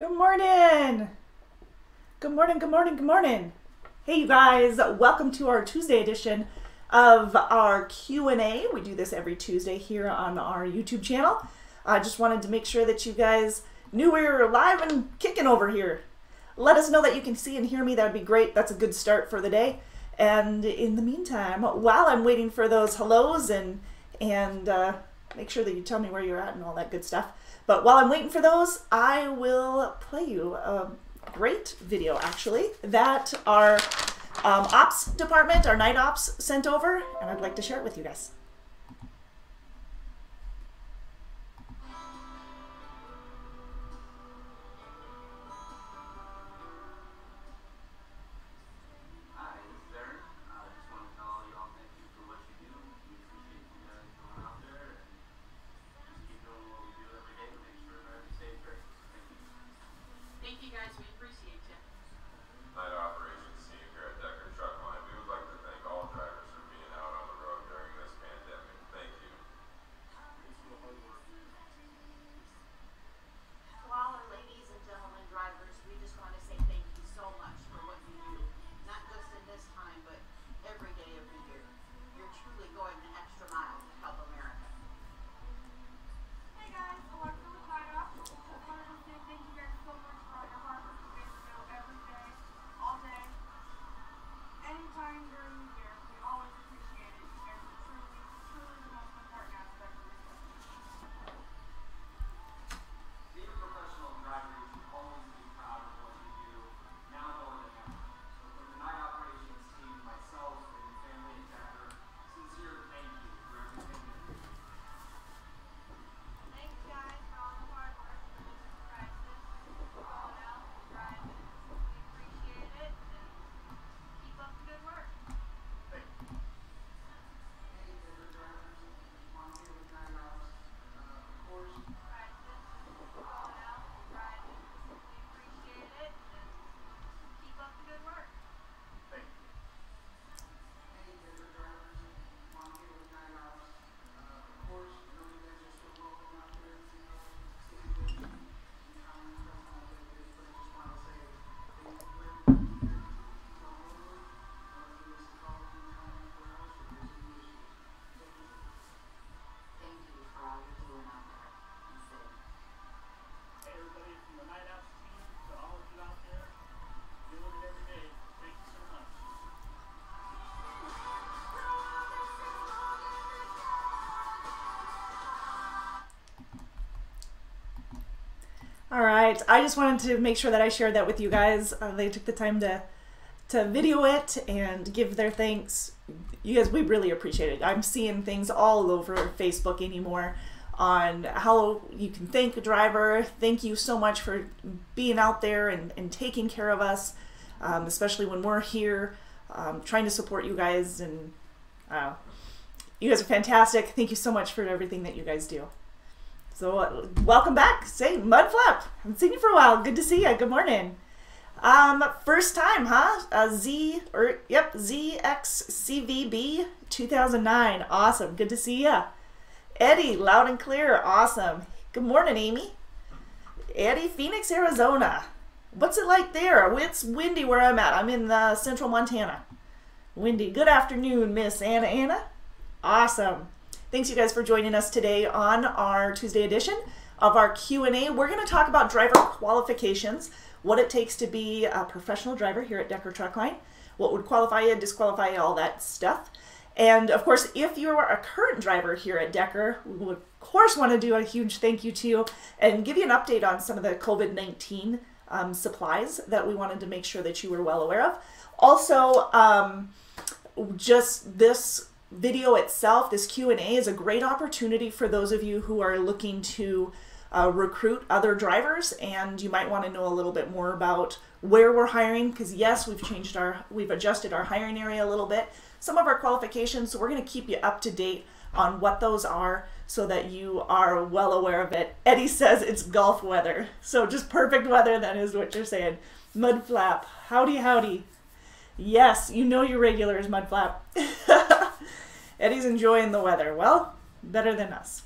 Good morning. Good morning, good morning, good morning. Hey you guys, welcome to our Tuesday edition of our Q&A. We do this every Tuesday here on our YouTube channel. I just wanted to make sure that you guys knew we were live and kicking over here. Let us know that you can see and hear me. That would be great. That's a good start for the day. And in the meantime, while I'm waiting for those hellos and make sure that you tell me where you're at and all that good stuff. But while I'm waiting for those, I will play you a great video, actually, that our ops department, our night ops, sent over, and I'd like to share it with you guys. Thank you guys, we appreciate you. Night operations team here at Decker Truck Line. We would like to thank all drivers for being out on the road during this pandemic. Thank you. To all our ladies and gentlemen drivers, we just want to say thank you so much for what you do. Not just in this time, but every day of the year. You're truly going the extra mile to help America. Hey guys, Alexa with Night Off. Just wanted to say thank you guys so much for all your hard work you guys do every day, all day, anytime during the year. We always appreciate it. You guys are truly, truly the most important aspect of this business. Being a professional driver, you should always be proud of what you do, now more than ever. So from the night operations team, myself, and your family at Decker, sincere thank you for everything that you do. Thanks guys for all the hard work for this crisis. All out driving. We appreciate it and keep up the good work. Thank you. Hey, Decker drivers, I'm here with Night Ops. Of course, Crisis. All out driving. We appreciate it and keep up the good work. thank you. Hey, Decker drivers, I'm here with Night Ops. Of course, you know you guys are still welcome out there, you know, stay good, and how you press on like this, but I just want to say thank you for everything you do. Keep on rolling. Give us a call anytime for us or there's any issues. Thank you. Thank you for all you're doing out there. Be safe. Hey everybody from the Night Ops team, to all of you out there, doing it every day, thank you so much. All right, I just wanted to make sure that I shared that with you guys. They took the time to video it and give their thanks. You guys, we really appreciate it. I'm seeing things all over Facebook anymore on how you can thank a driver. Thank you so much for being out there and taking care of us, especially when we're here trying to support you guys. And you guys are fantastic. Thank you so much for everything that you guys do. So welcome back. Say Mudflap. Haven't seen you for a while. Good to see you. Good morning. First time, huh? ZXCVB 2009. Awesome. Good to see ya. Eddie, loud and clear. Awesome. Good morning, Amy. Eddie, Phoenix, Arizona. What's it like there? It's windy where I'm at. I'm in central Montana. Windy. Good afternoon, Miss Anna. Awesome. Thanks you guys for joining us today on our Tuesday edition of our Q&A. We're going to talk about driver qualifications, what it takes to be a professional driver here at Decker Truck Line, what would qualify you, disqualify you, all that stuff. And of course, if you are a current driver here at Decker, we would of course want to do a huge thank you to you and give you an update on some of the COVID-19 supplies that we wanted to make sure that you were well aware of. Also, just this video itself, this Q&A, is a great opportunity for those of you who are looking to recruit other drivers, and you might want to know a little bit more about where we're hiring, because yes, we've adjusted our hiring area a little bit, some of our qualifications, so we're going to keep you up to date on what those are so that you are well aware of it. Eddie says it's Gulf weather, so just perfect weather, that is what you're saying. Mudflap, howdy howdy. Yes, you know your regulars, Mudflap. Eddie's enjoying the weather. Well, better than us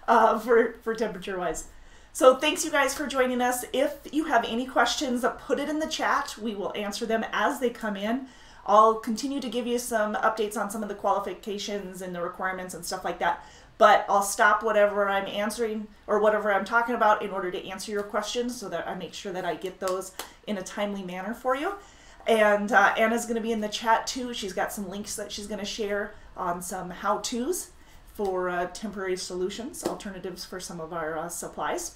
for temperature wise. So thanks you guys for joining us. If you have any questions, put it in the chat. We will answer them as they come in. I'll continue to give you some updates on some of the qualifications and the requirements and stuff like that. But I'll stop whatever I'm answering or whatever I'm talking about in order to answer your questions so that I make sure that I get those in a timely manner for you. And Anna's going to be in the chat too. She's got some links that she's going to share on some how-tos for temporary solutions, alternatives for some of our supplies.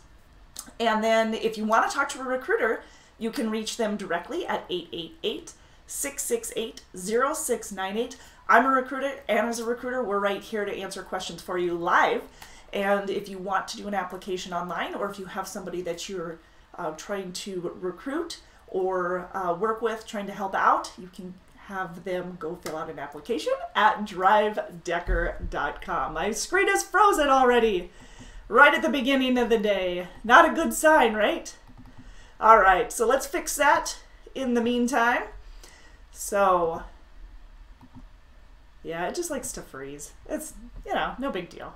And then if you want to talk to a recruiter, you can reach them directly at 888-668-0698. I'm a recruiter, Anna's a recruiter. We're right here to answer questions for you live. And if you want to do an application online, or if you have somebody that you're trying to recruit or work with, trying to help out, you can have them go fill out an application at drivedecker.com. My screen is frozen already, right at the beginning of the day. Not a good sign, right? All right, so let's fix that in the meantime. So, yeah, it just likes to freeze. It's, you know, no big deal.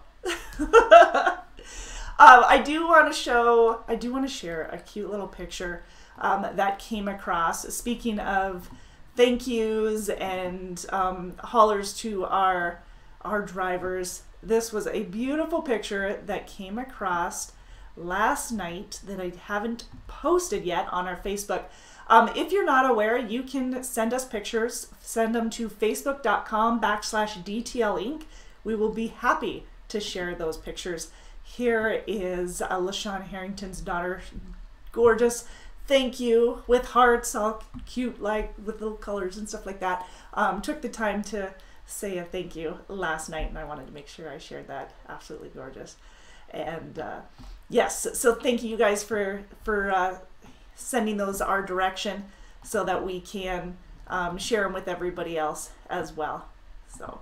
I do want to share a cute little picture that came across. Speaking of thank yous and hollers to our drivers, this was a beautiful picture that came across last night that I haven't posted yet on our Facebook. If you're not aware, you can send us pictures, send them to facebook.com/DTL Inc. We will be happy to share those pictures. Here is LaShawn Harrington's daughter, gorgeous. Thank you, with hearts, all cute, like with little colors and stuff like that. Took the time to say a thank you last night, and I wanted to make sure I shared that. Absolutely gorgeous. And yes, so thank you guys for sending those our direction so that we can share them with everybody else as well. So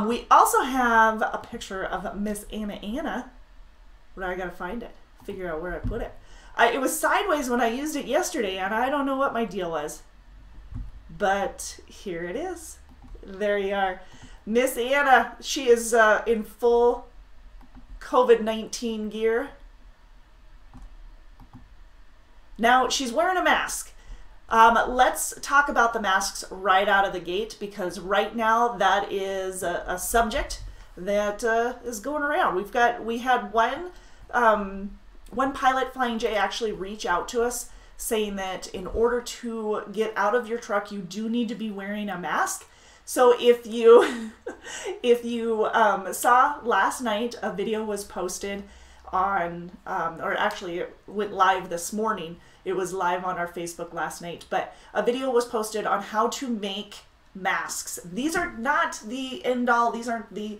we also have a picture of Miss Anna. But I gotta find it, figure out where I put it. It was sideways when I used it yesterday, and I don't know what my deal was. But here it is. There you are. Miss Anna, she is in full COVID-19 gear. Now, she's wearing a mask. Let's talk about the masks right out of the gate, because right now that is a subject that is going around. We had one pilot, Flying J, actually reach out to us saying that in order to get out of your truck, you do need to be wearing a mask. So if you saw last night, a video was posted on, or actually it went live this morning. It was live on our Facebook last night, but a video was posted on how to make masks. These are not the end all. These aren't the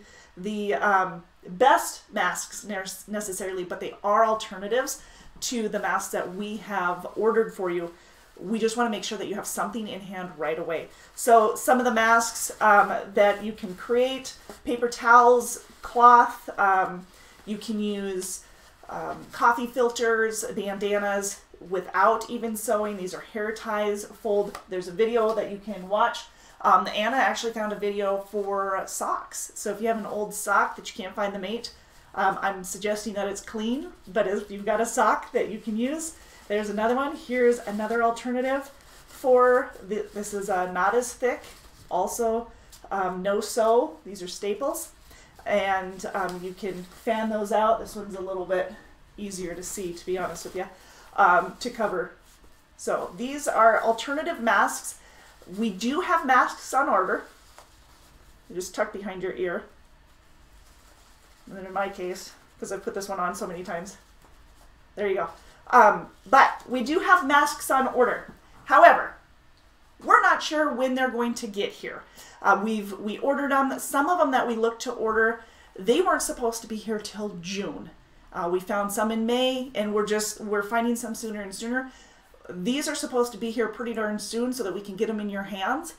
best masks necessarily, but they are alternatives to the masks that we have ordered for you. We just want to make sure that you have something in hand right away. So some of the masks that you can create: paper towels, cloth, you can use coffee filters, bandanas without even sewing. These are hair ties, fold. There's a video that you can watch. Anna actually found a video for socks. So if you have an old sock that you can't find the mate, I'm suggesting that it's clean, but if you've got a sock that you can use, there's another one. Here's another alternative for this is not as thick, also no sew. These are staples, and you can fan those out. This one's a little bit easier to see, to be honest with you, to cover. So these are alternative masks. We do have masks on order. You just tuck behind your ear. And then in my case, because I've put this one on so many times, there you go. But we do have masks on order. However, we're not sure when they're going to get here. We ordered them. Some of them that we looked to order, they weren't supposed to be here till June. We found some in May, and we're finding some sooner and sooner. These are supposed to be here pretty darn soon so that we can get them in your hands,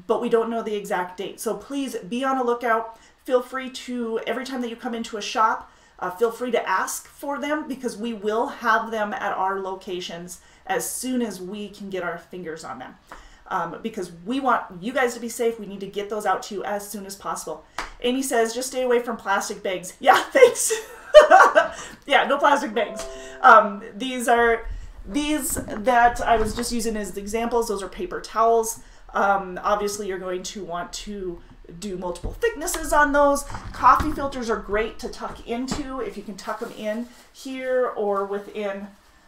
but we don't know the exact date. So please be on a lookout. Feel free to, every time that you come into a shop, feel free to ask for them, because we will have them at our locations as soon as we can get our fingers on them. Because we want you guys to be safe. We need to get those out to you as soon as possible. Amy says, just stay away from plastic bags. Yeah, thanks. Yeah, no plastic bags. These that I was just using as examples. Those are paper towels. Obviously, you're going to want to do multiple thicknesses on those. Coffee filters are great to tuck into if you can tuck them in here or within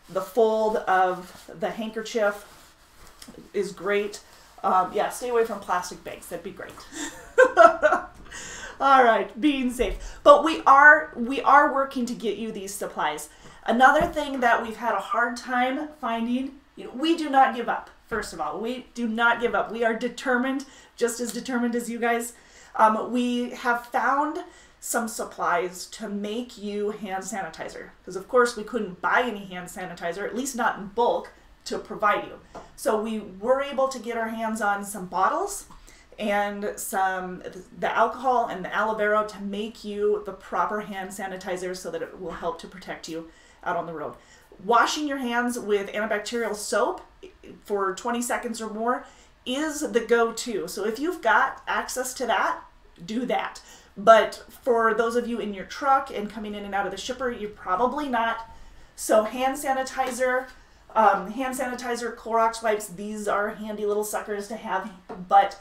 the fold of the handkerchief is great. Yeah, stay away from plastic bags. That'd be great. All right, being safe. But we are working to get you these supplies. Another thing that we've had a hard time finding, we do not give up. First of all, we do not give up. We are determined, just as determined as you guys. We have found some supplies to make you hand sanitizer. Because of course we couldn't buy any hand sanitizer, at least not in bulk, to provide you. So we were able to get our hands on some bottles and the alcohol and the aloe vera to make you the proper hand sanitizer so that it will help to protect you out on the road. Washing your hands with antibacterial soap for 20 seconds or more is the go-to. So if you've got access to that, do that. But for those of you in your truck and coming in and out of the shipper, you're probably not. So hand sanitizer, Clorox wipes, these are handy little suckers to have, but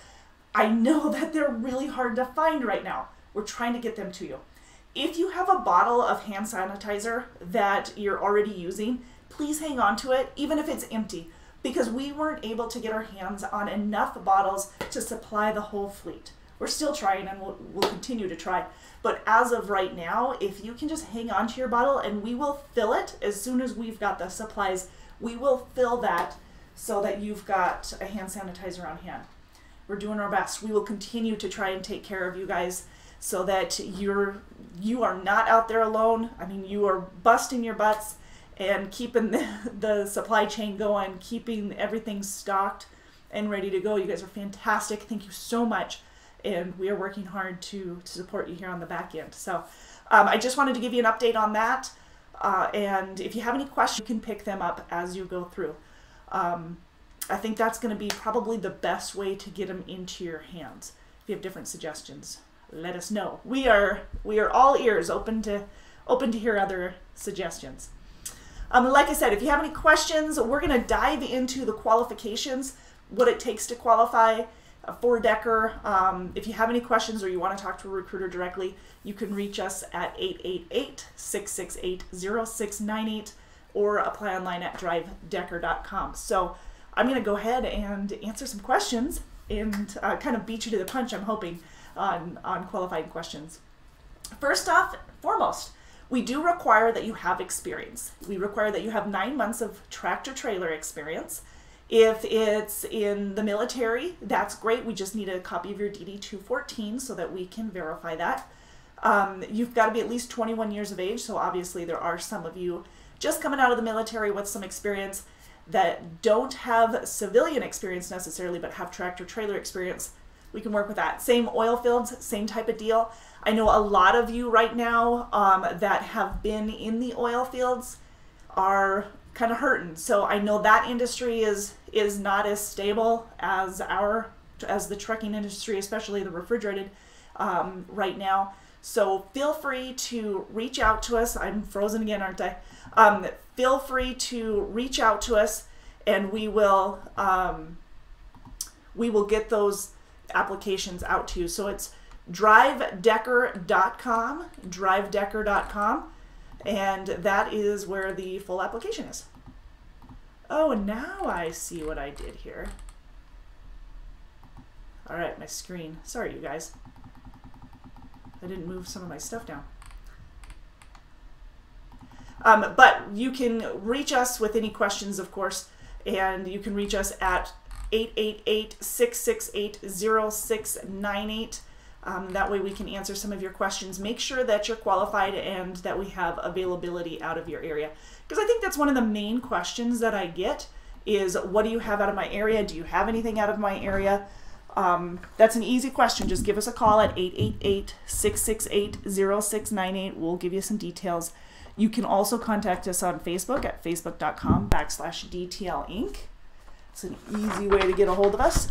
I know that they're really hard to find right now. We're trying to get them to you. If you have a bottle of hand sanitizer that you're already using, please hang on to it, even if it's empty, because we weren't able to get our hands on enough bottles to supply the whole fleet. We're still trying and we'll continue to try. But as of right now, if you can just hang on to your bottle and we will fill it as soon as we've got the supplies, we will fill that so that you've got a hand sanitizer on hand. We're doing our best. We will continue to try and take care of you guys so that you are not out there alone. I mean, you are busting your butts and keeping the supply chain going, keeping everything stocked and ready to go. You guys are fantastic. Thank you so much. And we are working hard to support you here on the back end. So I just wanted to give you an update on that. And if you have any questions, you can pick them up as you go through. I think that's going to be probably the best way to get them into your hands. If you have different suggestions, let us know. We are all ears, open to hear other suggestions. Like I said, if you have any questions, we're going to dive into the qualifications, what it takes to qualify for Decker. If you have any questions or you want to talk to a recruiter directly, you can reach us at 888-668-0698 or apply online at drivedecker.com. So I'm going to go ahead and answer some questions and kind of beat you to the punch, I'm hoping, on qualifying questions. First off, foremost, we do require that you have experience. We require that you have 9 months of tractor trailer experience. If it's in the military, that's great. We just need a copy of your DD-214 so that we can verify that. You've got to be at least 21 years of age, so obviously there are some of you just coming out of the military with some experience that don't have civilian experience necessarily, but have tractor trailer experience. We can work with that. Same oil fields, same type of deal. I know a lot of you right now that have been in the oil fields are kind of hurting. So I know that industry is not as stable as the trucking industry, especially the refrigerated right now. So feel free to reach out to us. I'm frozen again, aren't I? Feel free to reach out to us, and we will get those applications out to you. So it's drivedecker.com, and that is where the full application is. Oh, and now I see what I did here. All right, my screen. Sorry, you guys. I didn't move some of my stuff down. But you can reach us with any questions, of course, and you can reach us at 888-668-0698. That way we can answer some of your questions. Make sure that you're qualified and that we have availability out of your area. Because I think that's one of the main questions that I get is, what do you have out of my area? Do you have anything out of my area? That's an easy question. Just give us a call at 888-668-0698. We'll give you some details. You can also contact us on Facebook at facebook.com/DTL Inc. It's an easy way to get a hold of us.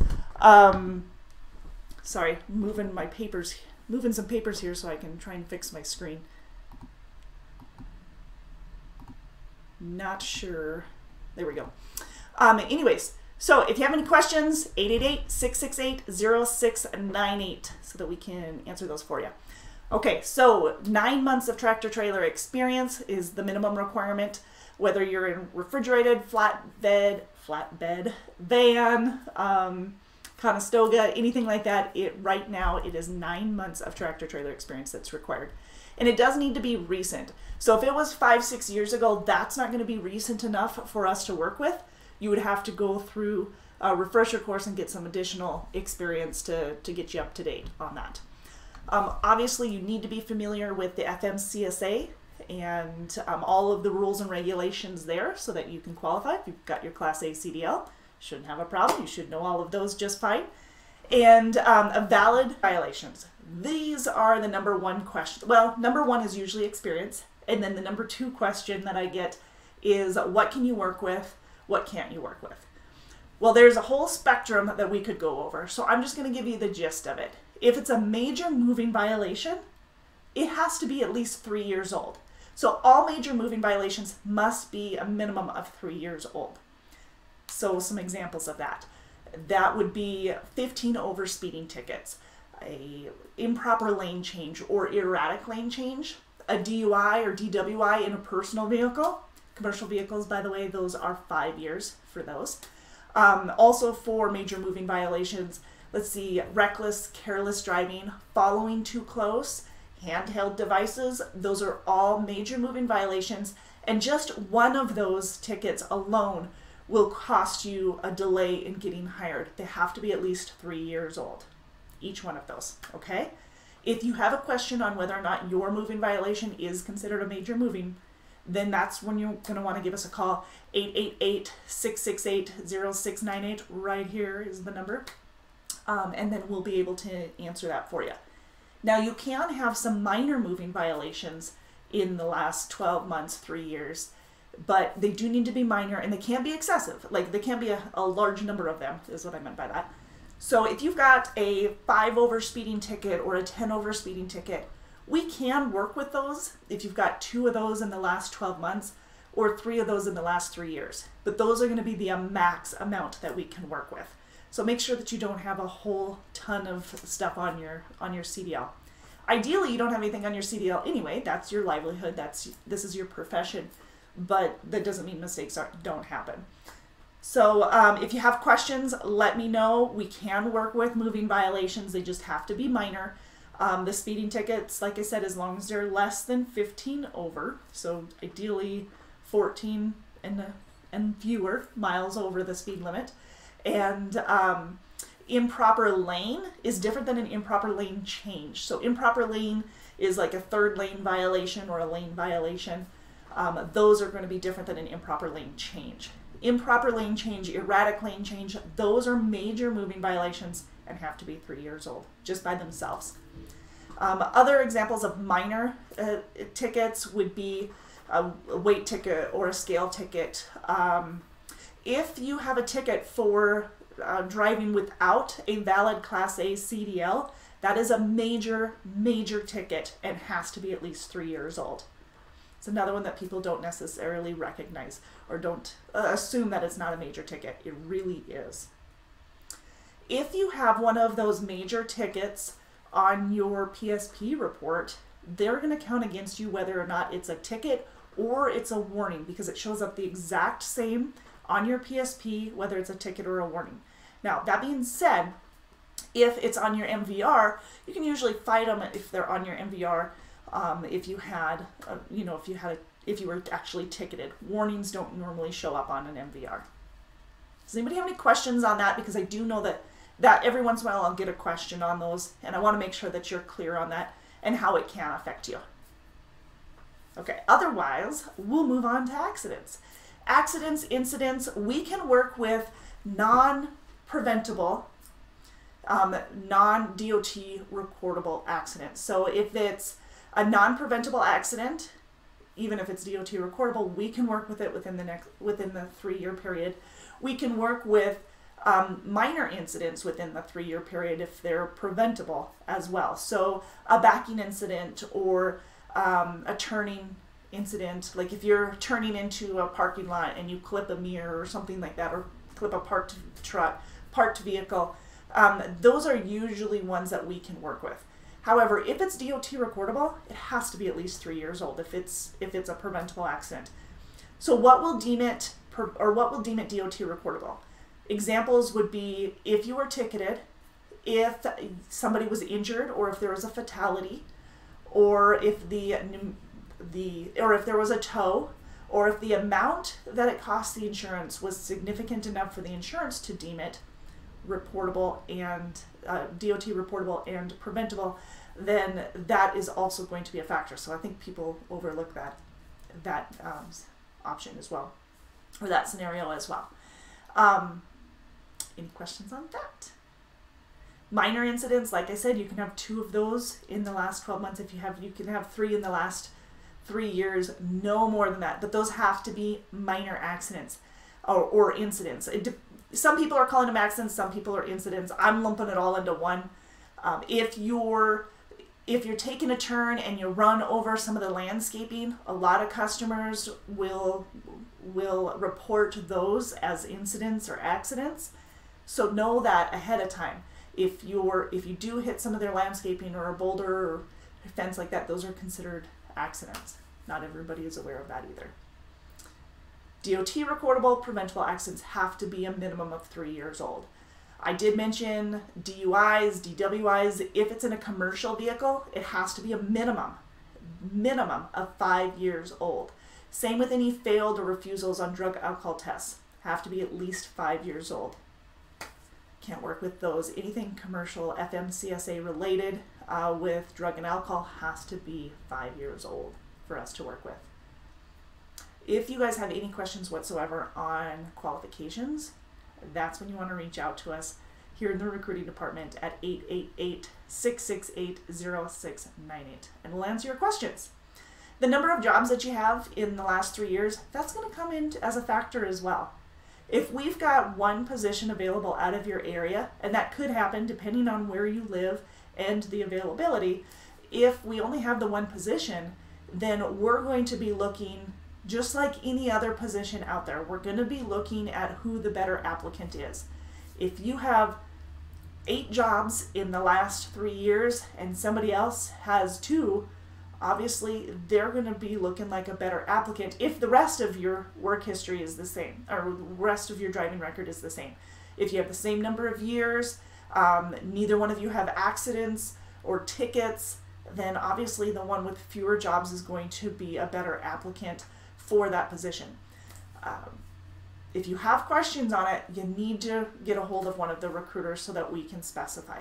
Sorry, moving my papers moving some papers here so I can try and fix my screen. Not sure. There we go. Anyways, so if you have any questions, 888-668-0698 so that we can answer those for you. Okay, so 9 months of tractor trailer experience is the minimum requirement, whether you're in refrigerated, flatbed, van, Conestoga, anything like that. Right now it is 9 months of tractor trailer experience that's required. And it does need to be recent. So if it was 5-6 years ago, that's not going to be recent enough for us to work with. You would have to go through a refresher course and get some additional experience to get you up to date on that. Obviously, you need to be familiar with the FMCSA and all of the rules and regulations there so that you can qualify. If you've got your Class A CDL, shouldn't have a problem. You should know all of those just fine. And valid violations. These are the number one question. Well, number one is usually experience. And then the number two question that I get is what can you work with? What can't you work with? Well, there's a whole spectrum that we could go over. So I'm just going to give you the gist of it. If it's a major moving violation, it has to be at least 3 years old. So all major moving violations must be a minimum of 3 years old. So some examples of that. That would be 15 over speeding tickets, a improper lane change or erratic lane change, a DUI or DWI in a personal vehicle. Commercial vehicles, by the way, those are 5 years for those. Also for major moving violations, let's see, reckless, careless driving, following too close, handheld devices, those are all major moving violations. And just one of those tickets alone will cost you a delay in getting hired. They have to be at least 3 years old, each one of those, okay? If you have a question on whether or not your moving violation is considered a major moving, then that's when you're going to want to give us a call. 888-668-0698, right here is the number. And then we'll be able to answer that for you. Now, you can have some minor moving violations in the last 12 months, 3 years, but they do need to be minor and they can't be excessive. Like, there can't be a large number of them, is what I meant by that. So if you've got a 5 over speeding ticket or a 10 over speeding ticket, we can work with those if you've got 2 of those in the last 12 months or 3 of those in the last 3 years. But those are going to be the max amount that we can work with. So make sure that you don't have a whole ton of stuff on your CDL. Ideally, you don't have anything on your CDL anyway. That's your livelihood. This is your profession. But that doesn't mean mistakes don't happen. So if you have questions, let me know. We can work with moving violations. They just have to be minor. The speeding tickets, like I said, as long as they're less than 15 over, so ideally 14 and fewer miles over the speed limit. And improper lane is different than an improper lane change. So improper lane is like a 3rd lane violation or a lane violation. Those are going to be different than an improper lane change. Improper lane change, erratic lane change, those are major moving violations and have to be 3 years old just by themselves. Other examples of minor tickets would be a weight ticket or a scale ticket. If you have a ticket for driving without a valid Class A CDL, that is a major, major ticket and has to be at least 3 years old. It's another one that people don't necessarily recognize or don't assume that it's not a major ticket. It really is. If you have one of those major tickets on your PSP report, they're going to count against you whether or not it's a ticket or it's a warning, because it shows up the exact same on your PSP, whether it's a ticket or a warning. Now, that being said, if it's on your MVR, you can usually fight them if they're on your MVR. If you had, if you were actually ticketed. Warnings don't normally show up on an MVR. Does anybody have any questions on that? Because I do know that every once in a while I'll get a question on those, and I want to make sure that you're clear on that and how it can affect you. Okay, otherwise, we'll move on to accidents. Accidents, incidents, we can work with non-preventable, non-DOT recordable accidents. So if it's a non-preventable accident, even if it's DOT recordable, we can work with it within the 3-year period. We can work with minor incidents within the 3-year period if they're preventable as well. So a backing incident or a turning incident, like if you're turning into a parking lot and you clip a mirror or something like that, or clip a parked truck, parked vehicle, those are usually ones that we can work with. However, if it's DOT recordable, it has to be at least 3 years old if it's a preventable accident. So what will deem it DOT recordable? Examples would be if you were ticketed, if somebody was injured, or if there was a fatality, or if or if there was a tow, or if the amount that it cost the insurance was significant enough for the insurance to deem it reportable and DOT reportable and preventable, then that is also going to be a factor. So I think people overlook that option as well, or that scenario as well. Any questions on that? Minor incidents, like I said, you can have 2 of those in the last 12 months. You can have 3 in the last 3 years, no more than that. But those have to be minor accidents or incidents. Some people are calling them accidents, some people are incidents. I'm lumping it all into one. If you're taking a turn and you run over some of the landscaping, a lot of customers will report those as incidents or accidents. So know that ahead of time. If you do hit some of their landscaping or a boulder or a fence like that, those are considered accidents. Not everybody is aware of that either. DOT recordable preventable accidents have to be a minimum of 3 years old. I did mention DUIs, DWIs. If it's in a commercial vehicle, it has to be a minimum of 5 years old. Same with any failed or refusals on drug alcohol tests. Have to be at least 5 years old. Can't work with those. Anything commercial, FMCSA related with drug and alcohol has to be 5 years old for us to work with. If you guys have any questions whatsoever on qualifications, that's when you want to reach out to us here in the recruiting department at 888-668-0698, and we'll answer your questions. The number of jobs that you have in the last 3 years, that's going to come in as a factor as well. If we've got one position available out of your area, and that could happen depending on where you live and the availability, if we only have the one position, then we're going to be looking just like any other position out there. We're going to be looking at who the better applicant is. If you have 8 jobs in the last 3 years and somebody else has 2, obviously they're going to be looking like a better applicant if the rest of your work history is the same, or the rest of your driving record is the same. If you have the same number of years, neither one of you have accidents or tickets, then obviously the one with fewer jobs is going to be a better applicant for that position. If you have questions on it, you need to get a hold of one of the recruiters so that we can specify.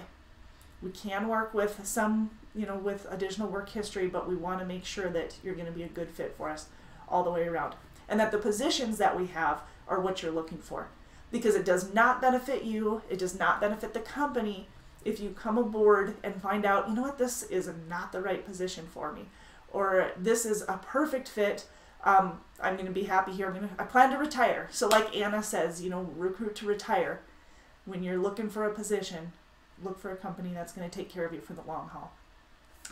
We can work with some, with additional work history, but we want to make sure that you're going to be a good fit for us all the way around, and that the positions that we have are what you're looking for. Because it does not benefit you, it does not benefit the company if you come aboard and find out, this is not the right position for me, or this is a perfect fit. I'm going to be happy here. I plan to retire. So like Anna says, recruit to retire. When you're looking for a position, look for a company that's going to take care of you for the long haul.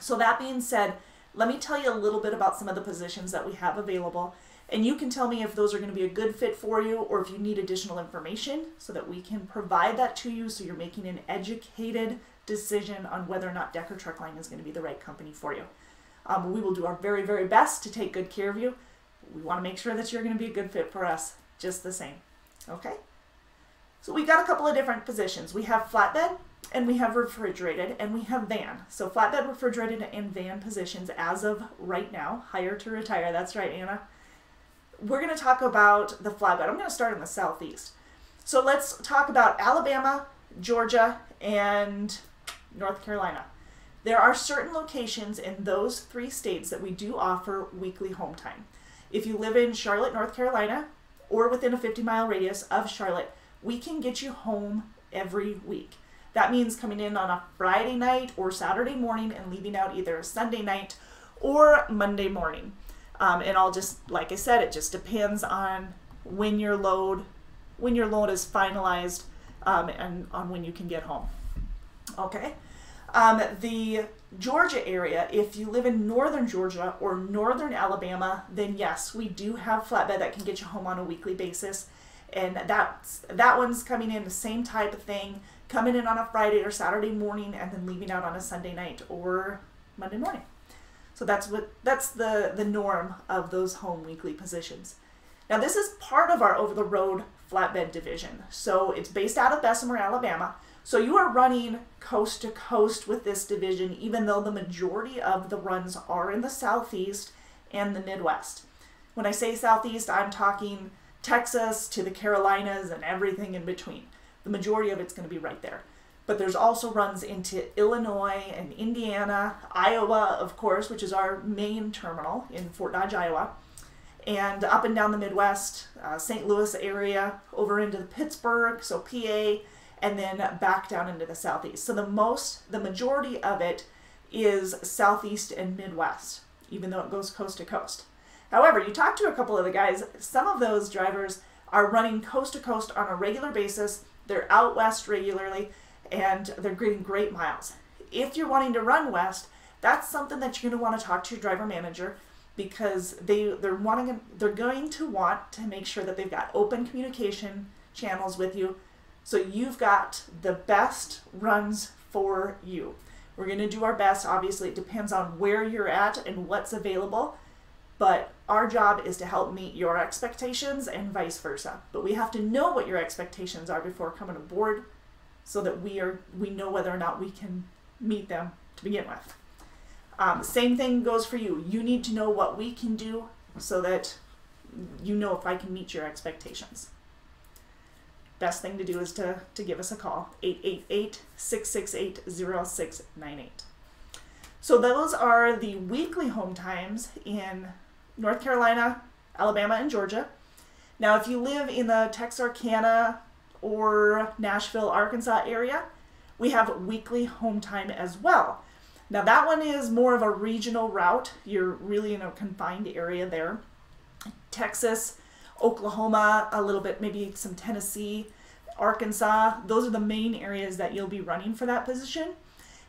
So that being said, let me tell you a little bit about some of the positions that we have available, and you can tell me if those are going to be a good fit for you or if you need additional information so that we can provide that to you so you're making an educated decision on whether or not Decker Truck Line is going to be the right company for you. We will do our very, very best to take good care of you. We want to make sure that you're going to be a good fit for us just the same. Okay? So we got a couple of different positions. We have flatbed, and we have refrigerated, and we have van. So flatbed, refrigerated, and van positions as of right now. Hire to retire. That's right, Anna. We're going to talk about the flatbed. I'm going to start in the southeast. So let's talk about Alabama, Georgia, and North Carolina. There are certain locations in those 3 states that we do offer weekly home time. If you live in Charlotte, North Carolina, or within a 50-mile radius of Charlotte, we can get you home every week. That means coming in on a Friday night or Saturday morning and leaving out either a Sunday night or Monday morning. And like I said, it just depends on when your load is finalized and on when you can get home. Okay. The Georgia area, if you live in northern Georgia or northern Alabama, then yes, we do have flatbed that can get you home on a weekly basis. And that one's coming in the same type of thing, coming in on a Friday or Saturday morning and then leaving out on a Sunday night or Monday morning. So that's the norm of those home weekly positions. Now this is part of our over-the-road flatbed division. So it's based out of Bessemer, Alabama. So you are running coast to coast with this division, even though the majority of the runs are in the Southeast and the Midwest. When I say Southeast, I'm talking Texas to the Carolinas and everything in between. The majority of it's going to be right there. But there's also runs into Illinois and Indiana, Iowa, of course, which is our main terminal in Fort Dodge, Iowa, and up and down the Midwest, St. Louis area, over into Pittsburgh, so PA, and then back down into the Southeast. So the majority of it is Southeast and Midwest, even though it goes coast to coast. However, you talk to a couple of the guys, some of those drivers are running coast to coast on a regular basis. They're out west regularly, and they're getting great miles. If you're wanting to run west, that's something that you're going to want to talk to your driver manager, because they're going to want to make sure that they've got open communication channels with you, so you've got the best runs for you. We're going to do our best. Obviously, it depends on where you're at and what's available, but our job is to help meet your expectations and vice versa. But we have to know what your expectations are before coming aboard, so that we know whether or not we can meet them to begin with. Same thing goes for you. You need to know what we can do so that you know if I can meet your expectations. Best thing to do is to give us a call, 888-668-0698. So those are the weekly home times in North Carolina, Alabama, and Georgia. Now, if you live in the Texarkana or Nashville, Arkansas area, we have weekly home time as well. Now that one is more of a regional route. You're really in a confined area there. Texas, Oklahoma, a little bit, maybe some Tennessee, Arkansas, those are the main areas that you'll be running for that position.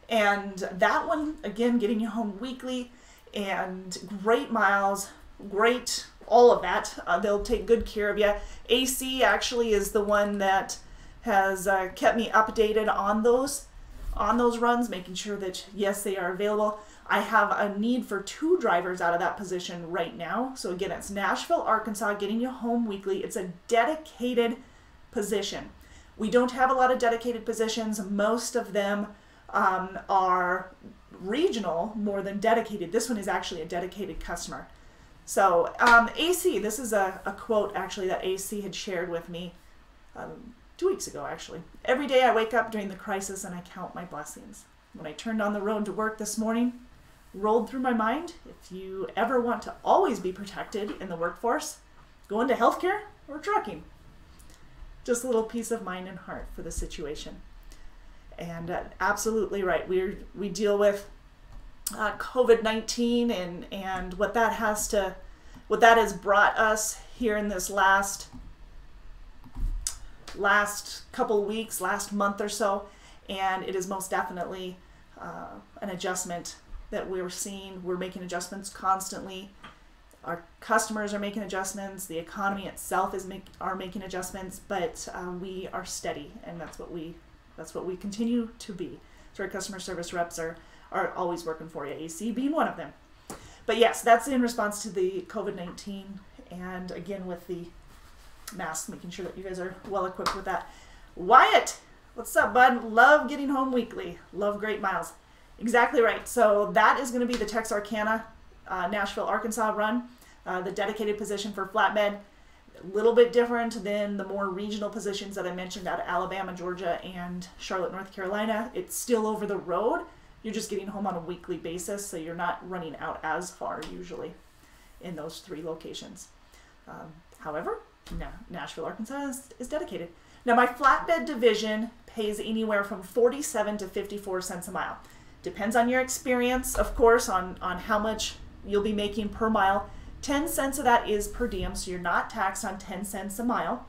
And that one, again, getting you home weekly and great miles, great, all of that. They'll take good care of you. AC actually is the one that has kept me updated on those runs, making sure that, yes, they are available. I have a need for 2 drivers out of that position right now. So again, it's Nashville, Arkansas, getting you home weekly. It's a dedicated position. We don't have a lot of dedicated positions. Most of them are regional more than dedicated. This one is actually a dedicated customer. So AC, this is a quote actually that AC had shared with me 2 weeks ago actually. Every day I wake up during the crisis and I count my blessings. When I turned on the road to work this morning, rolled through my mind, if you ever want to always be protected in the workforce, go into healthcare or trucking. Just a little peace of mind and heart for the situation. And absolutely right. We deal with COVID-19 and what that has brought us here in this last couple weeks, last month or so, and it is most definitely an adjustment that we're seeing. We're making adjustments constantly. Our customers are making adjustments. The economy itself are making adjustments, but we are steady, and that's what we continue to be. So our customer service reps are always working for you, AC being one of them. But yes, that's in response to the COVID-19, and again with the masks, making sure that you guys are well equipped with that. Wyatt, what's up, bud? Love getting home weekly. Love great miles. Exactly right. So that is going to be the Texarkana, Nashville, Arkansas run, the dedicated position for flatbed. A little bit different than the more regional positions that I mentioned out of Alabama, Georgia, and Charlotte, North Carolina. It's still over the road. You're just getting home on a weekly basis, so you're not running out as far usually in those 3 locations. However, Nashville, Arkansas is dedicated. Now my flatbed division pays anywhere from 47 to 54 cents a mile. Depends on your experience, of course, on how much you'll be making per mile. 10 cents of that is per diem, so you're not taxed on 10 cents a mile.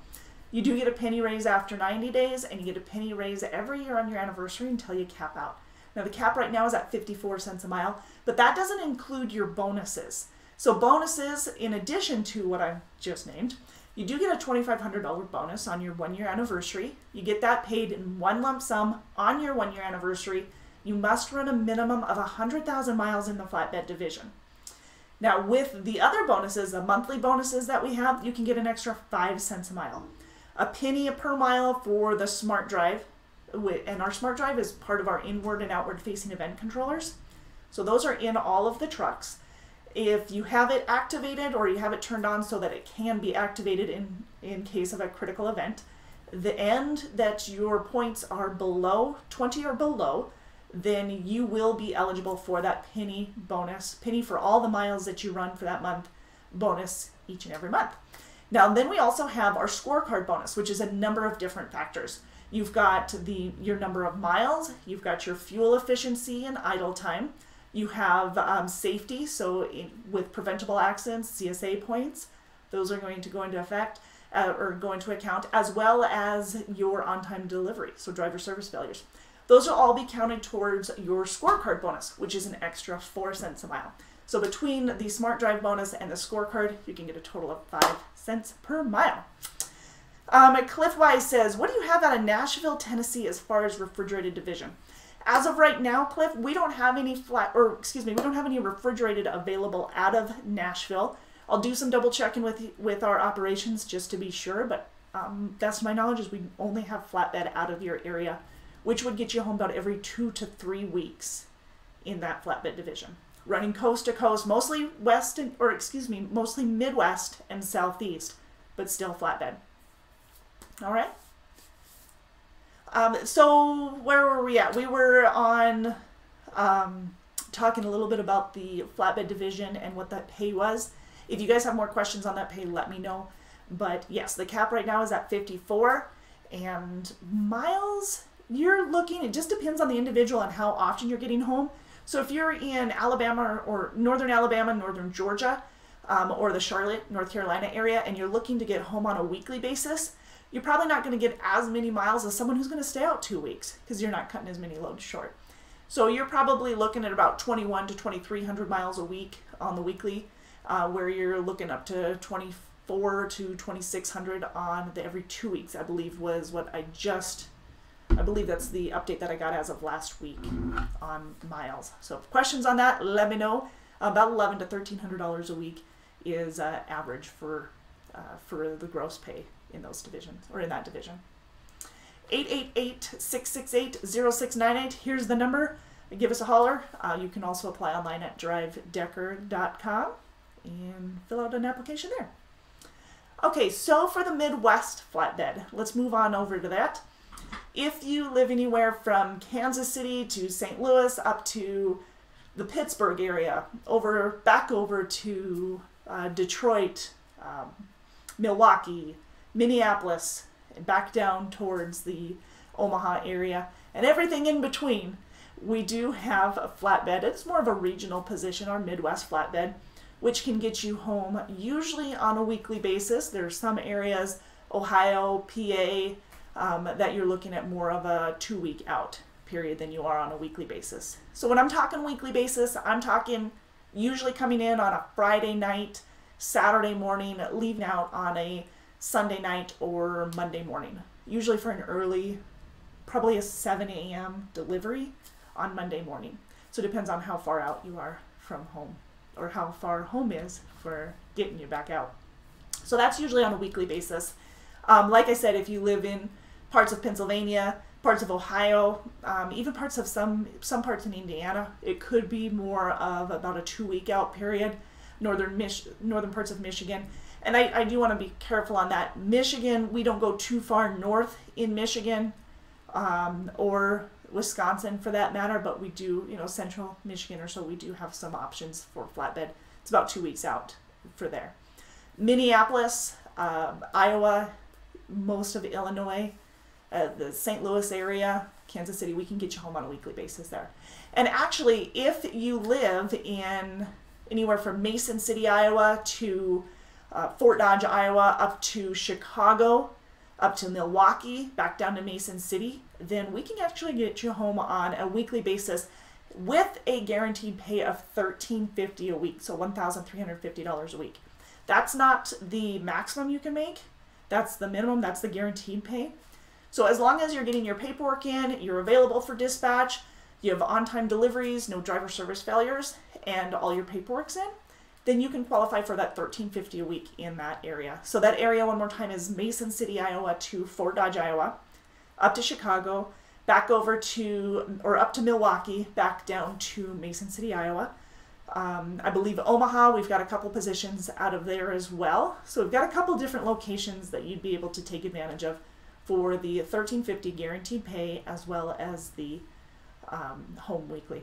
You do get a penny raise after 90 days, and you get a penny raise every year on your anniversary until you cap out. Now the cap right now is at 54 cents a mile, but that doesn't include your bonuses. So bonuses, in addition to what I just named, you do get a $2,500 bonus on your 1 year anniversary. You get that paid in one lump sum on your 1 year anniversary. You must run a minimum of 100,000 miles in the flatbed division. Now with the other bonuses, the monthly bonuses that we have, you can get an extra 5 cents a mile. A penny per mile for the Smart Drive, and our Smart Drive is part of our inward and outward facing event controllers. So those are in all of the trucks. If you have it activated or you have it turned on so that it can be activated in case of a critical event, the end that your points are below 20 or below, then you will be eligible for that penny bonus, penny for all the miles that you run for that month bonus each and every month. Now then we also have our scorecard bonus, which is a number of different factors. You've got your number of miles, you've got your fuel efficiency and idle time, you have safety, so with preventable accidents, CSA points, those are going to go into effect or go into account, as well as your on-time delivery, so driver service failures. Those will all be counted towards your scorecard bonus, which is an extra 4 cents a mile. So between the Smart Drive bonus and the scorecard, you can get a total of 5 cents per mile. Cliff Wise says, what do you have out of Nashville, Tennessee as far as refrigerated division? As of right now, Cliff, we don't have any we don't have any refrigerated available out of Nashville. I'll do some double checking with our operations just to be sure, but best of my knowledge is we only have flatbed out of your area, which would get you home about every 2 to 3 weeks in that flatbed division. Running coast to coast, mostly mostly Midwest and Southeast, but still flatbed. All right. So where were we at? We were on talking a little bit about the flatbed division and what that pay was. If you guys have more questions on that pay, let me know. But yes, the cap right now is at 54, and miles, you're looking, it just depends on the individual and how often you're getting home. So if you're in Alabama or northern Alabama, northern Georgia, or the Charlotte, North Carolina area, and you're looking to get home on a weekly basis, you're probably not going to get as many miles as someone who's going to stay out 2 weeks because you're not cutting as many loads short. So you're probably looking at about 2,100 to 2,300 miles a week on the weekly, where you're looking up to 2,400 to 2,600 on the every 2 weeks, I believe was what I believe that's the update that I got as of last week on miles. So questions on that, let me know. About $1,100 to $1,300 a week is average for the gross pay in those divisions, or in that division. 888-668-0698. Here's the number. Give us a holler. You can also apply online at drivedecker.com and fill out an application there. Okay, so for the Midwest flatbed, let's move on over to that. If you live anywhere from Kansas City to St. Louis up to the Pittsburgh area, back over to Detroit, Milwaukee, Minneapolis, and back down towards the Omaha area, and everything in between, we do have a flatbed. It's more of a regional position, our Midwest flatbed, which can get you home usually on a weekly basis. There are some areas, Ohio, PA, that you're looking at more of a 2 week out period than you are on a weekly basis. So when I'm talking weekly basis, I'm talking usually coming in on a Friday night, Saturday morning, leaving out on a Sunday night or Monday morning, usually for an early, probably a 7 a.m. delivery on Monday morning. So it depends on how far out you are from home or how far home is for getting you back out. So that's usually on a weekly basis. Like I said, if you live in parts of Pennsylvania, parts of Ohio, even parts of some parts in Indiana, it could be more of about a 2 week out period. Northern parts of Michigan. And I do want to be careful on that. Michigan, we don't go too far north in Michigan or Wisconsin for that matter, but we do, central Michigan or so, we do have some options for flatbed. It's about 2 weeks out for there. Minneapolis, Iowa, most of Illinois, the St. Louis area, Kansas City, we can get you home on a weekly basis there. And actually, if you live in anywhere from Mason City, Iowa to Fort Dodge, Iowa, up to Chicago, up to Milwaukee, back down to Mason City, then we can actually get you home on a weekly basis with a guaranteed pay of $1,350 a week, so $1,350 a week. That's not the maximum you can make. That's the minimum. That's the guaranteed pay. So as long as you're getting your paperwork in, you're available for dispatch, you have on-time deliveries, no driver service failures, and all your paperwork's in, then you can qualify for that $1,350 a week in that area. So that area, one more time, is Mason City, Iowa to Fort Dodge, Iowa, up to Chicago, back over to, or up to Milwaukee, back down to Mason City, Iowa. I believe Omaha, we've got a couple positions out of there as well. So we've got a couple different locations that you'd be able to take advantage of for the $1,350 guaranteed pay, as well as the home weekly.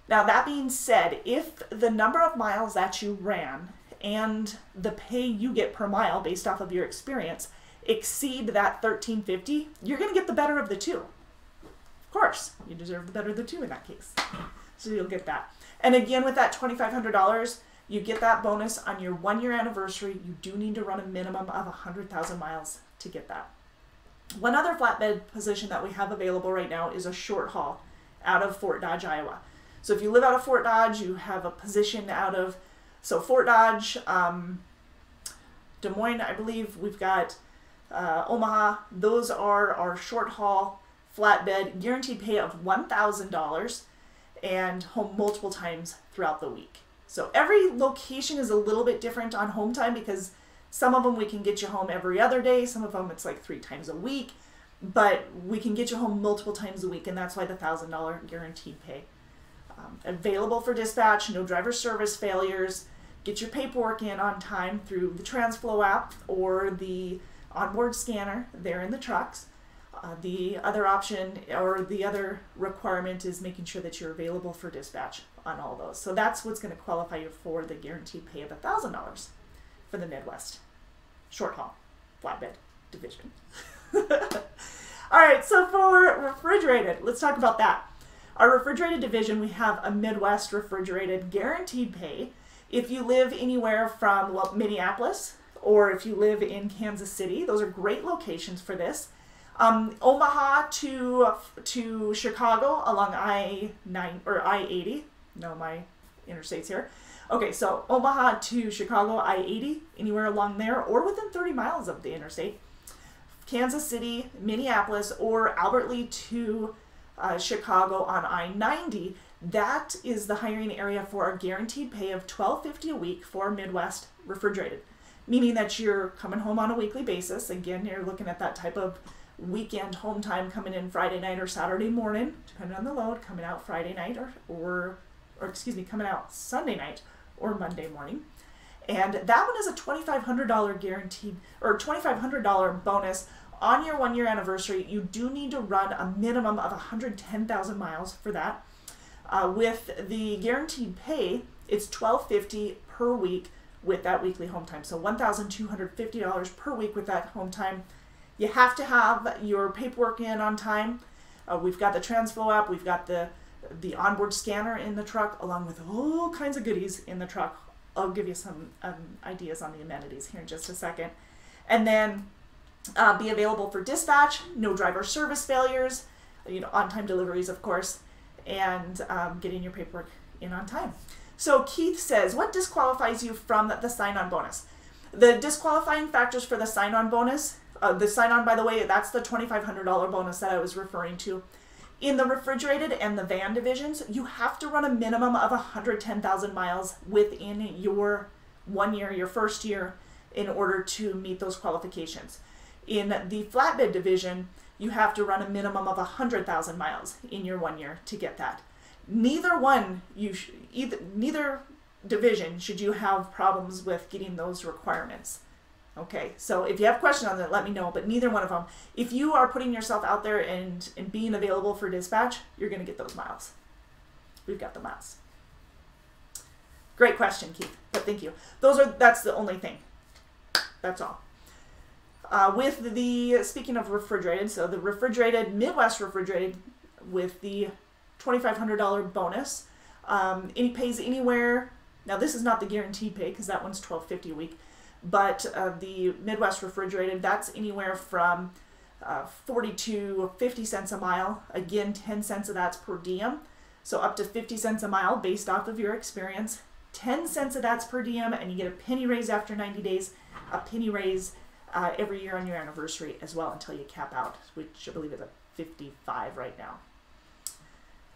Now, that being said, if the number of miles that you ran and the pay you get per mile based off of your experience exceed that $1,350, you're going to get the better of the two. Of course, you deserve the better of the two in that case. So you'll get that. And again, with that $2,500, you get that bonus on your 1-year anniversary. You do need to run a minimum of 100,000 miles to get that. One other flatbed position that we have available right now is a short haul out of Fort Dodge, Iowa. So if you live out of Fort Dodge, you have a position out of, so Fort Dodge, Des Moines, I believe, we've got Omaha. Those are our short haul flatbed, guaranteed pay of $1,000 and home multiple times throughout the week. So every location is a little bit different on home time, because some of them we can get you home every other day. Some of them it's like 3 times a week, but we can get you home multiple times a week, and that's why the $1,000 guaranteed pay. Available for dispatch, no driver service failures. Get your paperwork in on time through the TransFlow app or the onboard scanner there in the trucks. The other option, or the other requirement, is making sure that you're available for dispatch on all those. So that's what's going to qualify you for the guaranteed pay of $1,000 for the Midwest short haul flatbed division. All right, so for refrigerated, let's talk about that. Our refrigerated division, we have a Midwest refrigerated guaranteed pay. If you live anywhere from, well, Minneapolis, or if you live in Kansas City, those are great locations for this. Omaha to Chicago along I-9 or I-80. No, my interstate's here. Okay, so Omaha to Chicago, I-80, anywhere along there, or within 30 miles of the interstate. Kansas City, Minneapolis, or Albert Lea to Chicago on I-90. That is the hiring area for a guaranteed pay of $1,250 a week for Midwest refrigerated, meaning that you're coming home on a weekly basis. Again, you're looking at that type of weekend home time, coming in Friday night or Saturday morning, depending on the load, coming out Friday night or coming out Sunday night or Monday morning. And that one is a $2,500 guaranteed, or $2,500 bonus on your 1-year anniversary. You do need to run a minimum of 110,000 miles for that. With the guaranteed pay, it's $1,250 per week with that weekly home time. So $1,250 per week with that home time. You have to have your paperwork in on time. We've got the TransFlow app. We've got the onboard scanner in the truck, along with all kinds of goodies in the truck. I'll give you some ideas on the amenities here in just a second. And then be available for dispatch, no driver service failures, on-time deliveries, of course, and getting your paperwork in on time. So Keith says, what disqualifies you from the sign-on bonus? The disqualifying factors for the sign-on bonus, the sign-on, by the way, that's the $2,500 bonus that I was referring to. In the refrigerated and the van divisions, you have to run a minimum of 110,000 miles within your 1 year, your first year, in order to meet those qualifications. In the flatbed division, you have to run a minimum of 100,000 miles in your 1 year to get that. Neither division should you have problems with getting those requirements. Okay, so if you have questions on that, let me know, but neither one of them. If you are putting yourself out there and being available for dispatch, you're going to get those miles. We've got the miles. Great question, Keith, but thank you. That's the only thing. That's all. With the, speaking of refrigerated, so the refrigerated, Midwest refrigerated with the $2,500 bonus, it pays anywhere, now this is not the guaranteed pay because that one's $1,250 a week, but the Midwest refrigerated, that's anywhere from 40 to 50 cents a mile. Again, 10 cents of that's per diem, so up to 50 cents a mile based off of your experience. 10 cents of that's per diem, and you get a penny raise after 90 days, a penny raise every year on your anniversary as well until you cap out, which I believe is at 55 right now.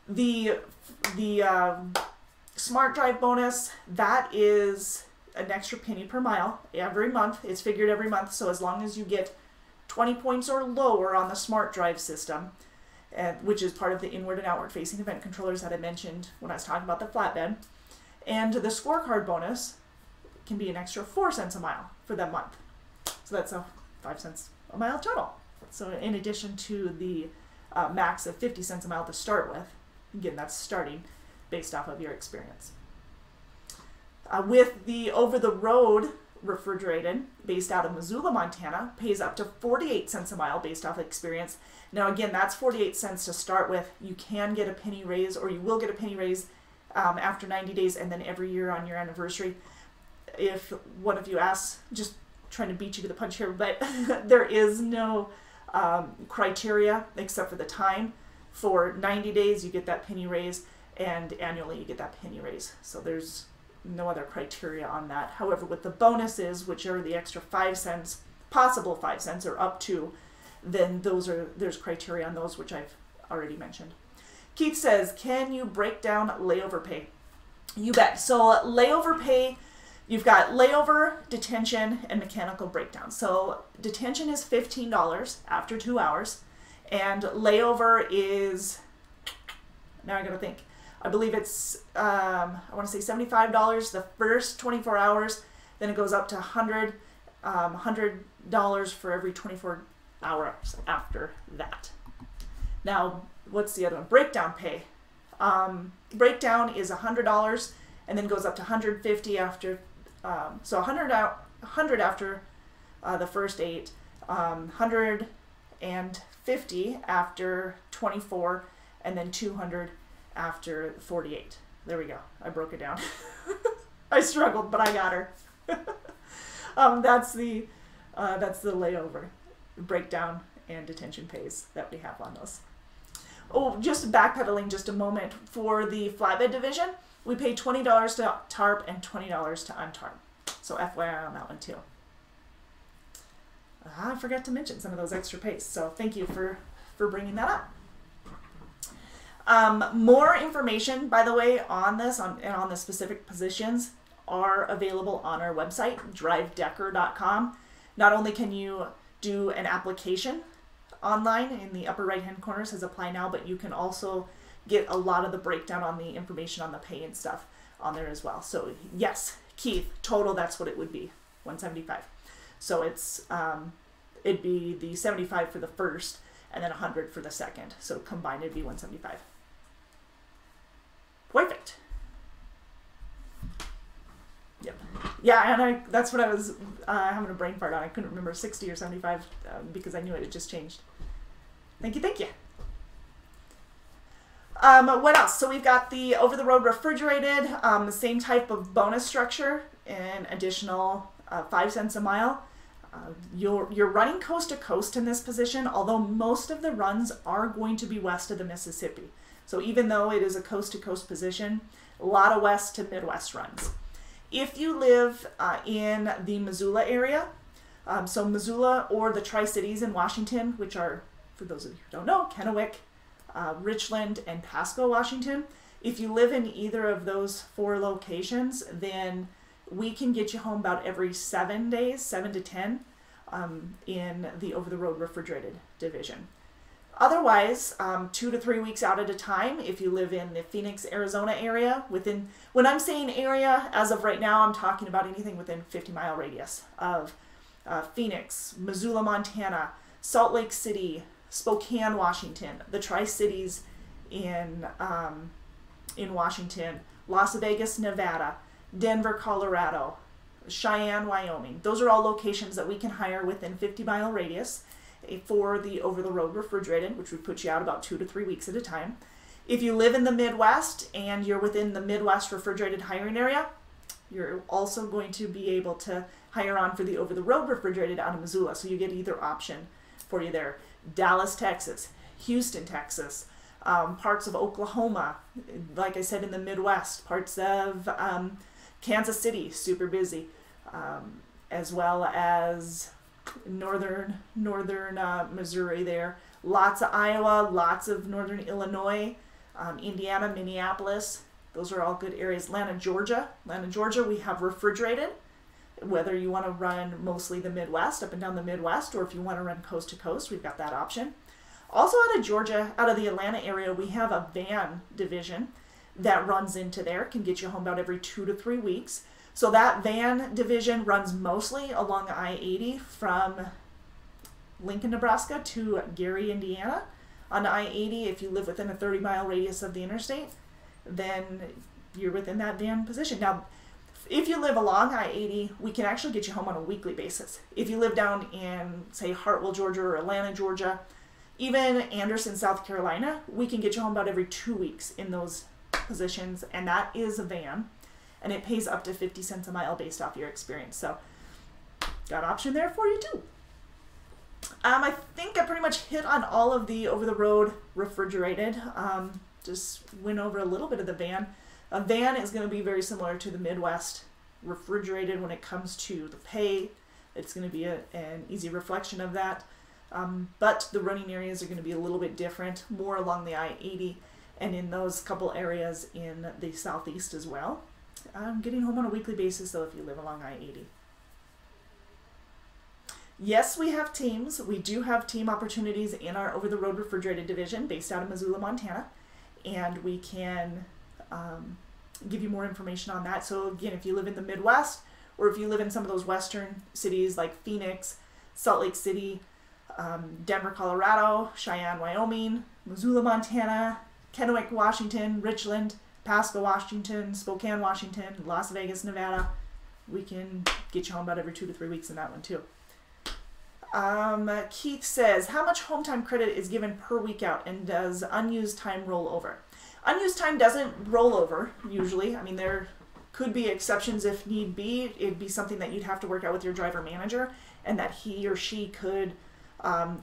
The Smart Drive bonus, that is an extra penny per mile every month. It's figured every month, so as long as you get 20 points or lower on the Smart Drive system, which is part of the inward and outward facing event controllers that I mentioned when I was talking about the flatbed. And the scorecard bonus can be an extra 4 cents a mile for that month. So that's a 5 cents a mile total. So in addition to the max of 50 cents a mile to start with, again, that's starting based off of your experience. With the over-the-road refrigerated, based out of Missoula, Montana, pays up to 48 cents a mile based off experience. Now again, that's 48 cents to start with. You can get a penny raise, or you will get a penny raise after 90 days, and then every year on your anniversary. If one of you asks, just trying to beat you to the punch here, but there is no criteria except for the time. For 90 days, you get that penny raise, and annually you get that penny raise. So there's no other criteria on that. However, with the bonuses, which are the extra 5 cents, possible 5 cents or up to, then there's criteria on those, which I've already mentioned. Keith says, can you break down layover pay? You bet. So layover pay, you've got layover, detention, and mechanical breakdown. So detention is $15 after 2 hours, and layover is, now I gotta think, I believe it's, I want to say $75 the first 24 hours, then it goes up to $100 for every 24 hours after that. Now, what's the other one? Breakdown pay. Breakdown is $100 and then goes up to $150 after, so $100 after the first 8, $150 after 24, and then $200 after 48. There we go. I broke it down. I struggled, but I got her. That's the layover, breakdown, and detention pays that we have on those. Oh, just backpedaling just a moment. For the flatbed division, we pay $20 to tarp and $20 to untarp. So FYI on that one too. I forgot to mention some of those extra pays, so thank you for bringing that up. More information, by the way, on this and on the specific positions are available on our website, drivedecker.com. Not only can you do an application online in the upper right-hand corner, says apply now, but you can also get a lot of the breakdown on the information on the pay and stuff on there as well. So yes, Keith, total, that's what it would be, $175. So it's, it'd be the 75 for the first and then 100 for the second. So combined it'd be 175. Perfect. Yep. Yeah, and that's what I was having a brain fart on. I couldn't remember 60 or 75 because I knew it had just changed. Thank you, thank you. What else? So we've got the over-the-road refrigerated, the same type of bonus structure, an additional 5 cents a mile. You're running coast to coast in this position, although most of the runs are going to be west of the Mississippi. So even though it is a coast to coast position, a lot of west to Midwest runs. If you live in the Missoula area, so Missoula or the Tri-Cities in Washington, which are, for those of you who don't know, Kennewick, Richland, and Pasco, Washington. If you live in either of those 4 locations, then we can get you home about every 7 days, 7 to 10, in the over-the-road refrigerated division. Otherwise, 2 to 3 weeks out at a time, if you live in the Phoenix, Arizona area, when I'm saying area, as of right now, I'm talking about anything within 50-mile radius of Phoenix, Missoula, Montana, Salt Lake City, Spokane, Washington, the Tri-Cities in Washington, Las Vegas, Nevada, Denver, Colorado, Cheyenne, Wyoming. Those are all locations that we can hire within 50-mile radius for the over-the-road refrigerated, which would put you out about 2 to 3 weeks at a time. If you live in the Midwest and you're within the Midwest refrigerated hiring area, you're also going to be able to hire on for the over-the-road refrigerated out of Missoula. So you get either option for you there. Dallas, Texas, Houston, Texas, parts of Oklahoma, like I said, in the Midwest, parts of Kansas City, super busy, as well as northern Missouri there. Lots of Iowa, lots of northern Illinois, Indiana, Minneapolis. Those are all good areas. Atlanta, Georgia, we have refrigerated, whether you want to run mostly the Midwest, up and down the Midwest, or if you want to run coast to coast, we've got that option. Also out of Georgia, out of the Atlanta area, we have a van division that runs into there, can get you home about every 2 to 3 weeks. So that van division runs mostly along I-80 from Lincoln, Nebraska to Gary, Indiana. On I-80, if you live within a 30-mile radius of the interstate, then you're within that van position. Now, if you live along I-80, we can actually get you home on a weekly basis. If you live down in, say, Hartwell, Georgia, or Atlanta, Georgia, even Anderson, South Carolina, we can get you home about every 2 weeks in those positions, and that is a van, and it pays up to 50 cents a mile based off your experience. So, got an option there for you too. I think I pretty much hit on all of the over-the-road refrigerated. Just went over a little bit of the van. A van is going to be very similar to the Midwest refrigerated when it comes to the pay. It's going to be an easy reflection of that. But the running areas are going to be a little bit different, more along the I-80 and in those couple areas in the southeast as well. Getting home on a weekly basis, though, if you live along I-80. Yes, we have teams. We do have team opportunities in our over-the-road refrigerated division based out of Missoula, Montana, and we can give you more information on that. So again, if you live in the Midwest, or if you live in some of those western cities like Phoenix, Salt Lake City, Denver, Colorado, Cheyenne, Wyoming, Missoula, Montana, Kennewick, Washington, Richland, Pasco, Washington, Spokane, Washington, Las Vegas, Nevada, we can get you home about every 2 to 3 weeks in that one too. Keith says, how much home time credit is given per week out, and does unused time roll over? Unused time doesn't roll over usually. I mean, there could be exceptions if need be. It'd be something that you'd have to work out with your driver manager and that he or she could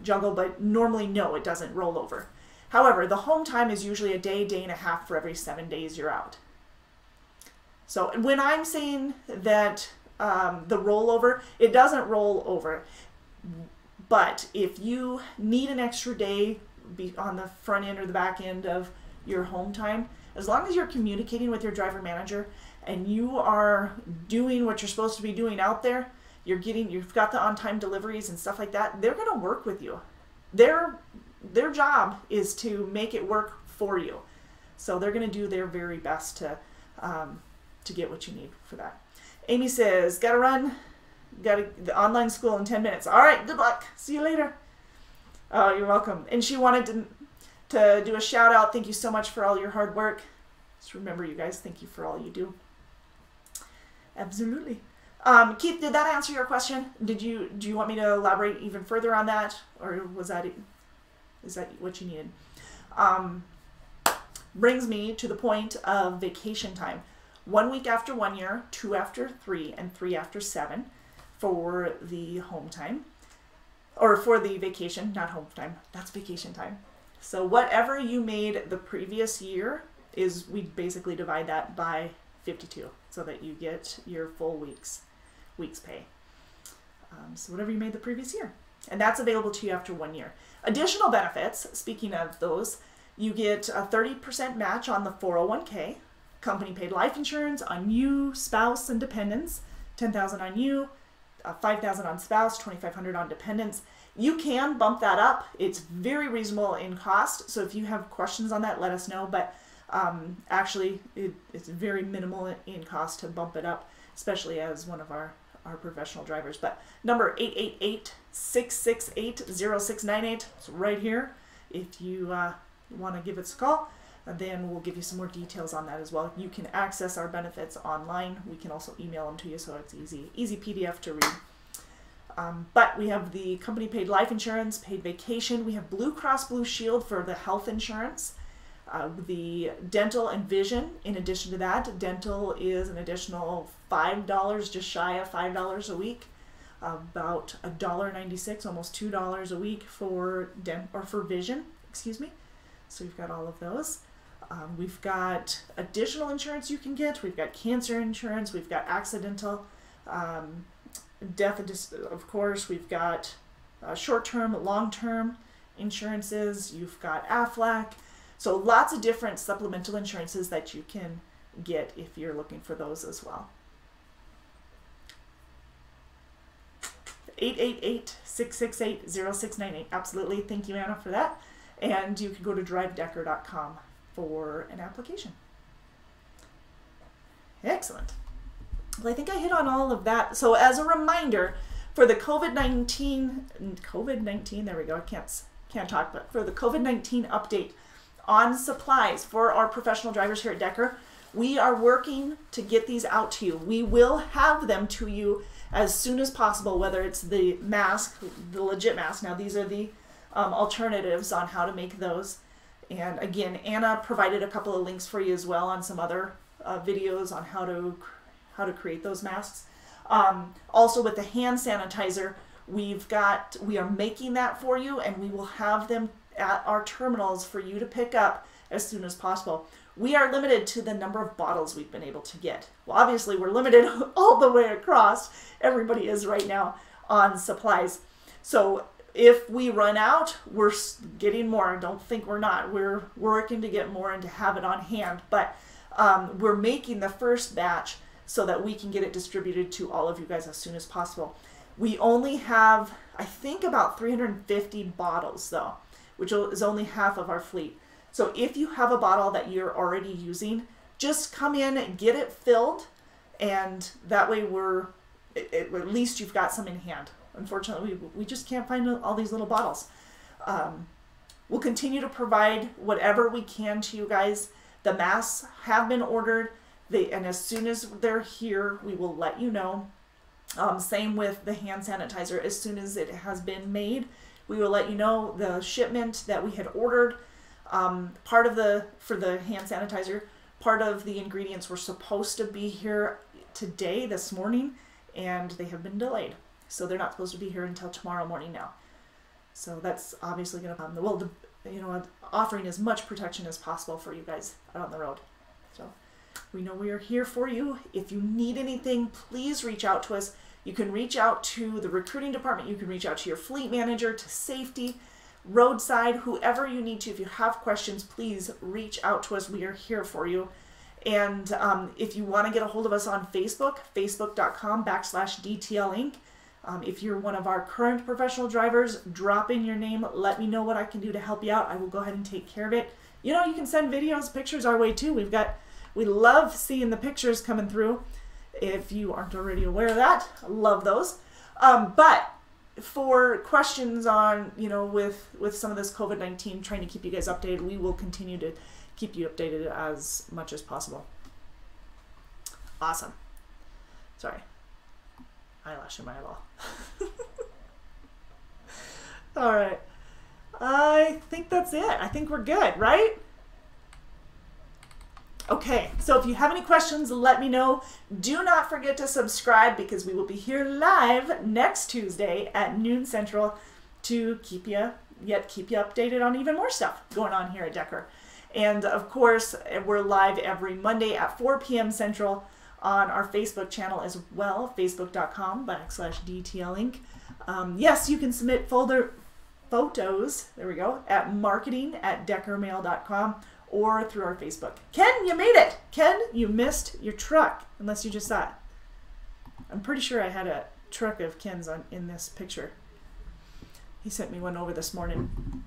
juggle, but normally no, it doesn't roll over. However, the home time is usually a day, day and a half for every 7 days you're out. So when I'm saying that the rollover, it doesn't roll over. But if you need an extra day on the front end or the back end of your home time, as long as you're communicating with your driver manager and you are doing what you're supposed to be doing out there, you've got the on-time deliveries and stuff like that, they're going to work with you. Their job is to make it work for you. So they're going to do their very best to get what you need for that. Amy says, gotta run. Got the online school in 10 minutes. All right, good luck. See you later. Oh, you're welcome. And she wanted to do a shout out. Thank you so much for all your hard work. Just remember, you guys, thank you for all you do. Absolutely. Keith, did that answer your question? Do you want me to elaborate even further on that, or is that what you needed? Brings me to the point of vacation time. 1 week after 1 year, 2 after 3, and 3 after 7. For the home time, or for the vacation, not home time, that's vacation time. So whatever you made the previous year we basically divide that by 52 so that you get your full week's pay. So whatever you made the previous year, and that's available to you after 1 year. Additional benefits, speaking of those, you get a 30% match on the 401k, company paid life insurance on you, spouse, and dependents, $10,000 on you, $5,000 on spouse, $2,500 on dependents. You can bump that up. It's very reasonable in cost. So if you have questions on that, let us know. But actually, it's very minimal in cost to bump it up, especially as one of our professional drivers. But number 888-668-0698. It's right here. If you want to give us a call, then we'll give you some more details on that as well. You can access our benefits online. We can also email them to you, so it's easy PDF to read. But we have the company paid life insurance, paid vacation. We have Blue Cross Blue Shield for the health insurance. The dental and vision, in addition to that, dental is an additional $5, just shy of $5 a week, about $1.96, almost $2 a week for vision, excuse me. So you've got all of those. We've got additional insurance you can get. We've got cancer insurance. We've got accidental death, of course. We've got short-term, long-term insurances. You've got AFLAC. So lots of different supplemental insurances that you can get if you're looking for those as well. 888-668-0698. Absolutely. Thank you, Anna, for that. And you can go to drivedecker.com for an application. Excellent. Well, I think I hit on all of that. So as a reminder, for the COVID-19, there we go, I can't talk, but for the COVID-19 update on supplies for our professional drivers here at Decker, we are working to get these out to you. We will have them to you as soon as possible, whether it's the mask, the legit mask. Now these are the alternatives on how to make those. And again, Anna provided a couple of links for you as well on some other videos on how to create those masks. Also with the hand sanitizer, we are making that for you, and we will have them at our terminals for you to pick up as soon as possible. We are limited to the number of bottles we've been able to get. Well, obviously we're limited all the way across. Everybody is right now on supplies. So if we run out, we're getting more. Don't think we're not. We're working to get more and to have it on hand. But we're making the first batch so that we can get it distributed to all of you guys as soon as possible. We only have, I think, about 350 bottles though, which is only half of our fleet. So if you have a bottle that you're already using, just come in and get it filled, and that way at least you've got some in hand. Unfortunately, we just can't find all these little bottles. We'll continue to provide whatever we can to you guys. The masks have been ordered, and as soon as they're here, we will let you know. Same with the hand sanitizer. As soon as it has been made, we will let you know the shipment that we had ordered. For the hand sanitizer, part of the ingredients were supposed to be here today, this morning, and they have been delayed. So they're not supposed to be here until tomorrow morning now. So that's obviously going to, offering as much protection as possible for you guys out on the road. So we know we are here for you. If you need anything, please reach out to us. You can reach out to the recruiting department. You can reach out to your fleet manager, to safety, roadside, whoever you need to. If you have questions, please reach out to us. We are here for you. And if you want to get a hold of us on Facebook, facebook.com/DTLinc. If you're one of our current professional drivers, drop in your name. Let me know what I can do to help you out. I will go ahead and take care of it. You can send videos, pictures our way too. We love seeing the pictures coming through. If you aren't already aware of that, I love those. But for questions on, with some of this COVID-19, trying to keep you guys updated, we will continue to keep you updated as much as possible. Awesome. Sorry. Eyelash in my eyeball. All right. I think that's it. I think we're good, right? Okay, so if you have any questions, let me know. Do not forget to subscribe, because we will be here live next Tuesday at noon Central to keep you updated on even more stuff going on here at Decker. And of course, we're live every Monday at 4 p.m. Central on our Facebook channel as well, facebook.com/DTLinc. Yes, you can submit photos, there we go, at marketing@deckermail.com or through our Facebook. Ken, you made it! Ken, you missed your truck, unless you just saw it. I'm pretty sure I had a truck of Ken's in this picture. He sent me one over this morning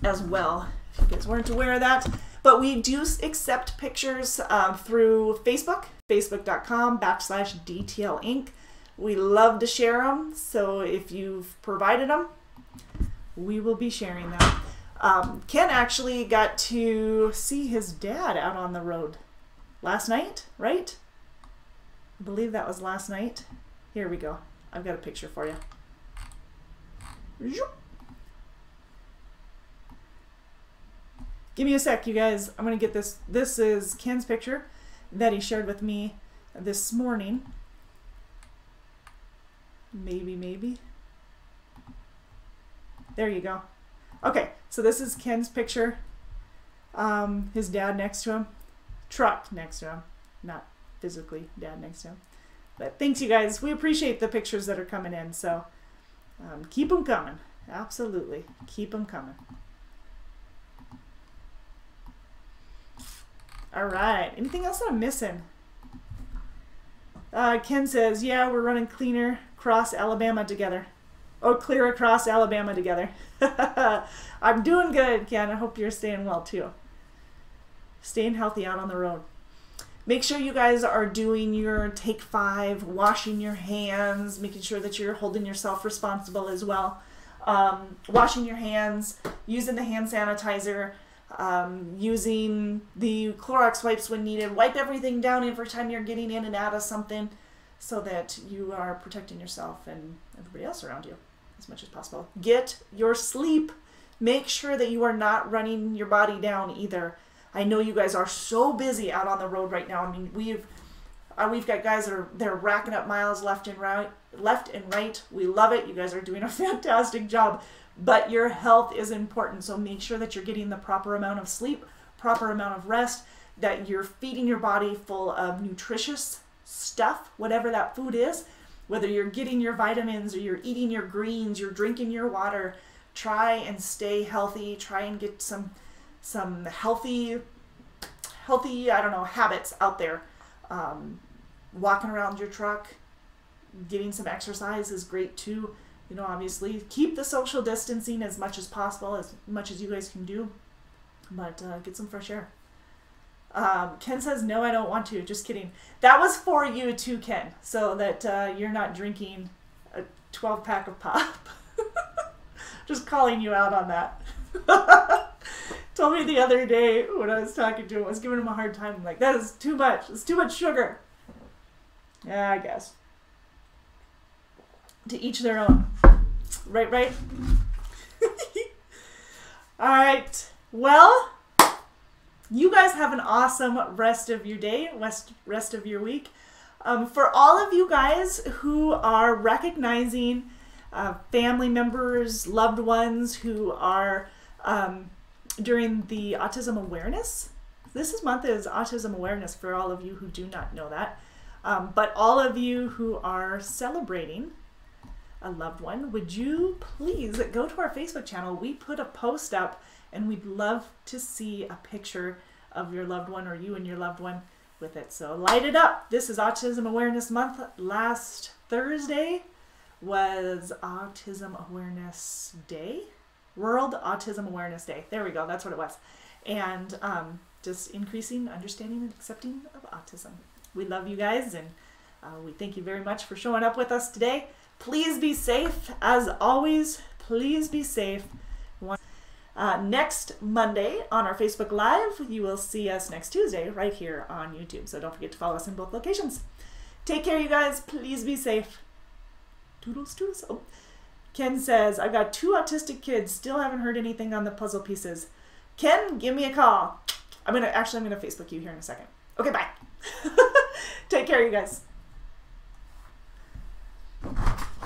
as well, if you guys weren't aware of that. But we do accept pictures through Facebook, facebook.com/DTLinc. We love to share them, so if you've provided them, we will be sharing them. Ken actually got to see his dad out on the road last night, right? I believe that was last night. Here we go. I've got a picture for you. Give me a sec, you guys. I'm going to get this. This is Ken's picture that he shared with me this morning. Maybe. There you go. Okay, so this is Ken's picture. His dad next to him. Truck next to him. Not physically dad next to him. But thanks, you guys. We appreciate the pictures that are coming in. So keep them coming. Absolutely. Keep them coming. All right. Anything else that I'm missing? Ken says, yeah, we're running cleaner across Alabama together. Oh, clear across Alabama together. I'm doing good, Ken. I hope you're staying well, too. Staying healthy out on the road. Make sure you guys are doing your take 5, washing your hands, making sure that you're holding yourself responsible as well. Washing your hands, using the hand sanitizer, using the Clorox wipes when needed. Wipe everything down every time you're getting in and out of something so that you are protecting yourself and everybody else around you as much as possible. Get your sleep. Make sure that you are not running your body down either. I know you guys are so busy out on the road right now. I mean, we've got guys that they're racking up miles left and right. We love it. You guys are doing a fantastic job. But your health is important, so make sure that you're getting the proper amount of sleep, proper amount of rest, that you're feeding your body full of nutritious stuff, whatever that food is, whether you're getting your vitamins or you're eating your greens, you're drinking your water. Try and stay healthy. Try and get some healthy, I don't know, habits out there. Walking around your truck, getting some exercise is great too. You know, obviously, keep the social distancing as much as possible, as much as you guys can do. But get some fresh air. Ken says, no, I don't want to. Just kidding. That was for you too, Ken, so that you're not drinking a 12-pack of pop. Just calling you out on that. Told me the other day when I was talking to him, I was giving him a hard time. I'm like, that is too much. It's too much sugar. Yeah, I guess. To each their own. Right? All right. Well, you guys have an awesome rest of your day, rest of your week. For all of you guys who are recognizing family members, loved ones who are during the Autism Awareness. This month is Autism Awareness for all of you who do not know that. But all of you who are celebrating a loved one, would you please go to our Facebook channel? We put a post up and we'd love to see a picture of your loved one or you and your loved one with it. So light it up. This is Autism Awareness Month. Last Thursday was Autism Awareness Day. World Autism Awareness Day. There we go. That's what it was. And just increasing understanding and accepting of autism. We love you guys, and we thank you very much for showing up with us today. Please be safe. As always, please be safe. Next Monday on our Facebook Live, you will see us next Tuesday right here on YouTube. So don't forget to follow us in both locations. Take care, you guys. Please be safe. Toodles, toodles. Oh. Ken says, I've got 2 autistic kids. Still haven't heard anything on the puzzle pieces. Ken, give me a call. I'm gonna Facebook you here in a second. Okay, bye. Take care, you guys.